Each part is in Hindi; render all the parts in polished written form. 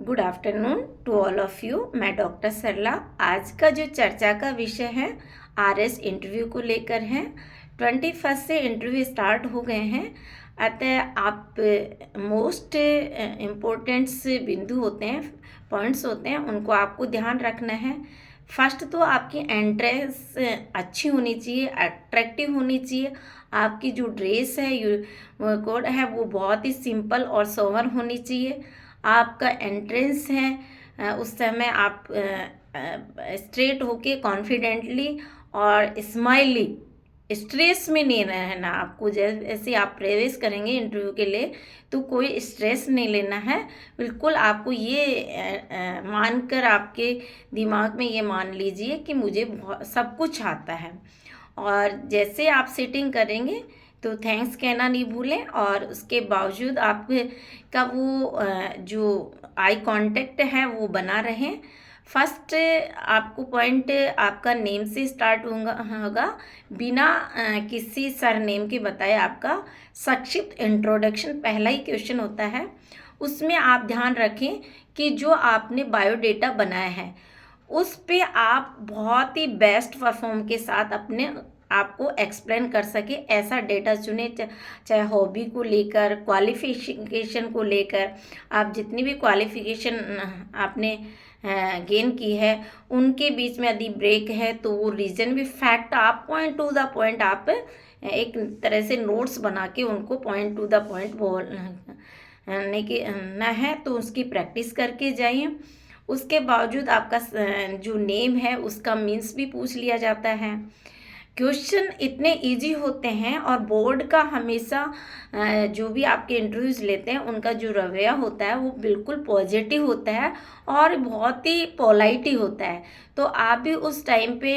Good afternoon to all of you. मैं डॉक्टर सरला। आज का जो चर्चा का विषय है आरएस इंटरव्यू को लेकर है। 21 से इंटरव्यू स्टार्ट हो गए हैं, अतः आप मोस्ट इम्पोर्टेंट बिंदु होते हैं, पॉइंट्स होते हैं, उनको आपको ध्यान रखना है। फर्स्ट तो आपकी एंट्रेंस अच्छी होनी चाहिए, अट्रैक्टिव होनी चाहिए। आपकी जो ड्रेस है, कोड है, वो बहुत ही सिंपल और सोबर होनी चाहिए। आपका एंट्रेंस है उस समय आप स्ट्रेट होके कॉन्फिडेंटली और स्माइली, स्ट्रेस में नहीं रहना आपको। जैसे आप प्रवेश करेंगे इंटरव्यू के लिए तो कोई स्ट्रेस नहीं लेना है। बिल्कुल आपको ये मानकर आपके दिमाग में ये मान लीजिए कि मुझे सब कुछ आता है। और जैसे आप सिटिंग करेंगे तो थैंक्स कहना नहीं भूलें, और उसके बावजूद आपका वो जो आई कांटेक्ट है वो बना रहे। फर्स्ट आपको पॉइंट आपका नेम से स्टार्ट होगा, बिना किसी सरनेम के बताए आपका संक्षिप्त इंट्रोडक्शन पहला ही क्वेश्चन होता है। उसमें आप ध्यान रखें कि जो आपने बायोडेटा बनाया है उस पे आप बहुत ही बेस्ट परफॉर्म के साथ अपने आपको एक्सप्लेन कर सके, ऐसा डेटा चुने। चाहे हॉबी को लेकर, क्वालिफिकेशन को लेकर, आप जितनी भी क्वालिफिकेशन आपने गेन की है उनके बीच में यदि ब्रेक है तो वो रीज़न भी, फैक्ट आप पॉइंट टू द पॉइंट आप एक तरह से नोट्स बना के उनको पॉइंट टू द पॉइंट बोलने के ना है तो उसकी प्रैक्टिस करके जाइए। उसके बावजूद आपका जो नेम है उसका मीन्स भी पूछ लिया जाता है। क्वेश्चन इतने इजी होते हैं, और बोर्ड का हमेशा जो भी आपके इंटरव्यूज़ लेते हैं उनका जो रवैया होता है वो बिल्कुल पॉजिटिव होता है और बहुत ही पोलाइट ही होता है। तो आप भी उस टाइम पे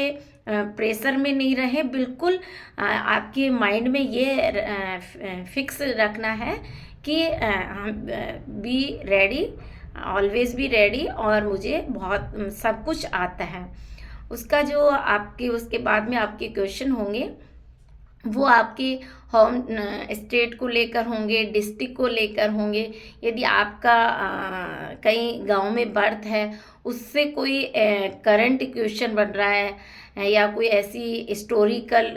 प्रेशर में नहीं रहे। बिल्कुल आपके माइंड में ये फिक्स रखना है कि हम be ready, always be ready, और मुझे बहुत सब कुछ आता है। उसका जो आपके उसके बाद में आपके क्वेश्चन होंगे वो आपके होम स्टेट को लेकर होंगे, डिस्ट्रिक्ट को लेकर होंगे। यदि आपका कहीं गांव में बर्थ है उससे कोई करंट क्वेश्चन बन रहा है या कोई ऐसी हिस्टोरिकल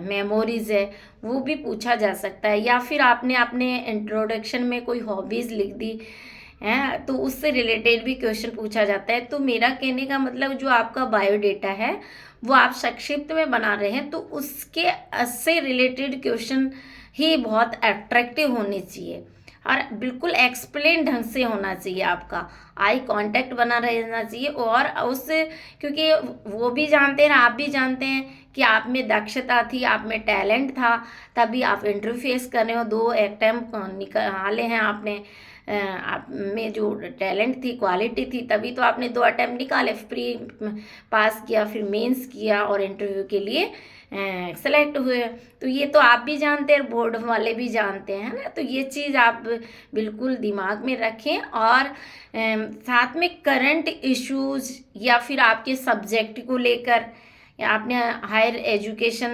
मेमोरीज है वो भी पूछा जा सकता है। या फिर आपने अपने इंट्रोडक्शन में कोई हॉबीज़ लिख दी है तो उससे रिलेटेड भी क्वेश्चन पूछा जाता है। तो मेरा कहने का मतलब जो आपका बायोडेटा है वो आप संक्षिप्त में बना रहे हैं तो उसके से रिलेटेड क्वेश्चन ही बहुत अट्रैक्टिव होने चाहिए और बिल्कुल एक्सप्लेन ढंग से होना चाहिए। आपका आई कांटेक्ट बना रहना चाहिए। और उस क्योंकि वो भी जानते हैं, आप भी जानते हैं कि आप में दक्षता थी, आप में टैलेंट था, तभी आप इंटरव्यू फेस कर रहे हो। 2 अटेम्प्ट निकाले हैं आपने, आप में जो टैलेंट थी, क्वालिटी थी, तभी तो आपने 2 अटेम्प्ट निकाले, प्री पास किया, फिर मेंस किया और इंटरव्यू के लिए सेलेक्ट हुए। तो ये तो आप भी जानते हैं, बोर्ड वाले भी जानते हैं ना। तो ये चीज़ आप बिल्कुल दिमाग में रखें। और साथ में करंट इश्यूज या फिर आपके सब्जेक्ट को लेकर, या आपने हायर एजुकेशन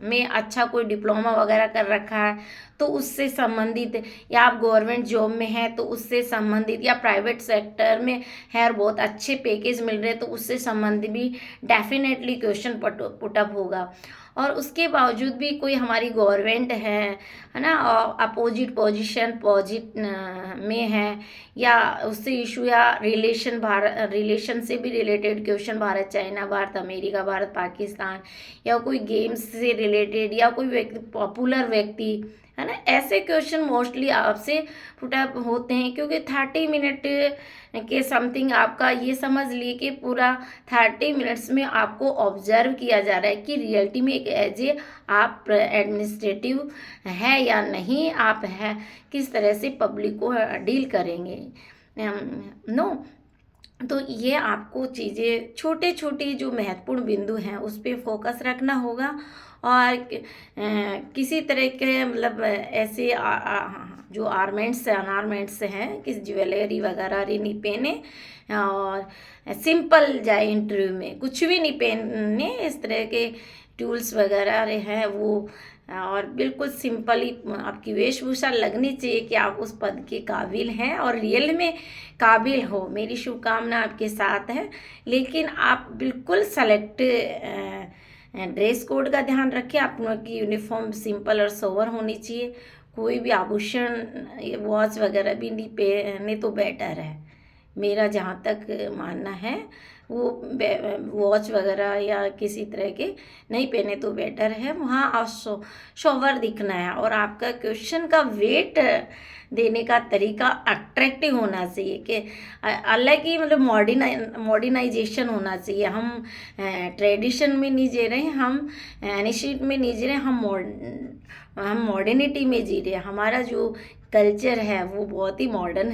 में अच्छा कोई डिप्लोमा वगैरह कर रखा है तो उससे संबंधित, या आप गवर्नमेंट जॉब में हैं तो उससे संबंधित, या प्राइवेट सेक्टर में है और बहुत अच्छे पैकेज मिल रहे हैं तो उससे संबंधित भी डेफिनेटली क्वेश्चन पुटअप होगा। और उसके बावजूद भी कोई हमारी गवर्नमेंट है ना, अपोजिट पोजीशन में है, या उससे इशू, या रिलेशन से भी related question, Bharat China, Bharat America, Bharat Pakistan, या कोई गेम्स से रिलेटेड, या कोई व्यक्ति, पॉपुलर व्यक्ति, है ना, ऐसे क्वेश्चन मोस्टली आपसे पुटअप होते हैं। क्योंकि 30 मिनट के समथिंग आपका ये समझ लिए कि पूरा 30 मिनट्स में आपको ऑब्जर्व किया जा रहा है कि रियलिटी में एक एज ए आप एडमिनिस्ट्रेटिव है या नहीं, आप है किस तरह से पब्लिक को डील करेंगे। नो, तो ये आपको चीज़ें, छोटे छोटे जो महत्वपूर्ण बिंदु हैं उस पर फोकस रखना होगा। और किसी तरह के मतलब ऐसे जो आर्मेंट्स अनारमेंट्स हैं, किस ज्वेलरी वगैरह नहीं पहने, और सिंपल जाए इंटरव्यू में, कुछ भी नहीं पहनने। इस तरह के टूल्स वगैरह हैं वो और बिल्कुल सिंपल ही आपकी वेशभूषा लगनी चाहिए कि आप उस पद के काबिल हैं और रियल में काबिल हो। मेरी शुभकामना आपके साथ है, लेकिन आप बिल्कुल सेलेक्ट ड्रेस कोड का ध्यान रखें। आप लोगों की यूनिफॉर्म सिंपल और सोबर होनी चाहिए। कोई भी आभूषण वॉच वगैरह भी नहीं पहने तो बेटर है, मेरा जहाँ तक मानना है। वो वॉच वगैरह या किसी तरह के नहीं पहने तो बेटर है। वहाँ आप सोबर दिखना है और आपका क्वेश्चन का वेट देने का तरीका अट्रैक्टिव होना चाहिए कि अलग ही मतलब मॉडर्नाइजेशन होना चाहिए। हम ट्रेडिशन में नहीं जी रहे हैं, हम एनिशिएट में नहीं जी रहे, हम मॉडर्निटी में जी रहे हैं। हमारा जो कल्चर है वो बहुत ही मॉडर्न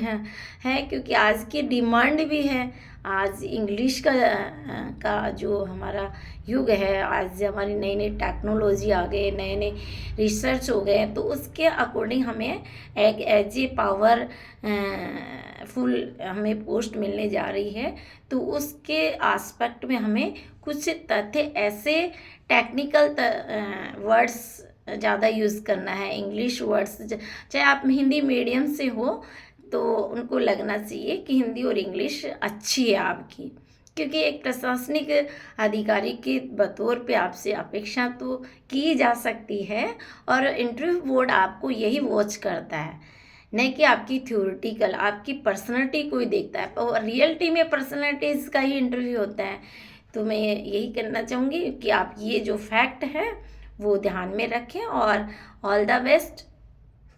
है क्योंकि आज की डिमांड भी है। आज इंग्लिश का जो हमारा युग है, आज हमारी नई नई टेक्नोलॉजी आ गई, नए नए रिसर्च हो गए, तो उसके अकॉर्डिंग हमें एक एज ए पावर फुल हमें पोस्ट मिलने जा रही है। तो उसके आस्पेक्ट में हमें कुछ तथ्य ऐसे टेक्निकल वर्ड्स ज़्यादा यूज़ करना है, इंग्लिश वर्ड्स। चाहे आप हिंदी मीडियम से हो तो उनको लगना चाहिए कि हिंदी और इंग्लिश अच्छी है आपकी, क्योंकि एक प्रशासनिक अधिकारी के बतौर पे आपसे अपेक्षा तो की जा सकती है और इंटरव्यू बोर्ड आपको यही वॉच करता है, नहीं कि आपकी थ्योरेटिकल, आपकी पर्सनैलिटी कोई देखता है। और रियलिटी में पर्सनैलिटीज़ का ही इंटरव्यू होता है। तो मैं यही कहना चाहूँगी कि आप ये जो फैक्ट है वो ध्यान में रखें और ऑल द बेस्ट।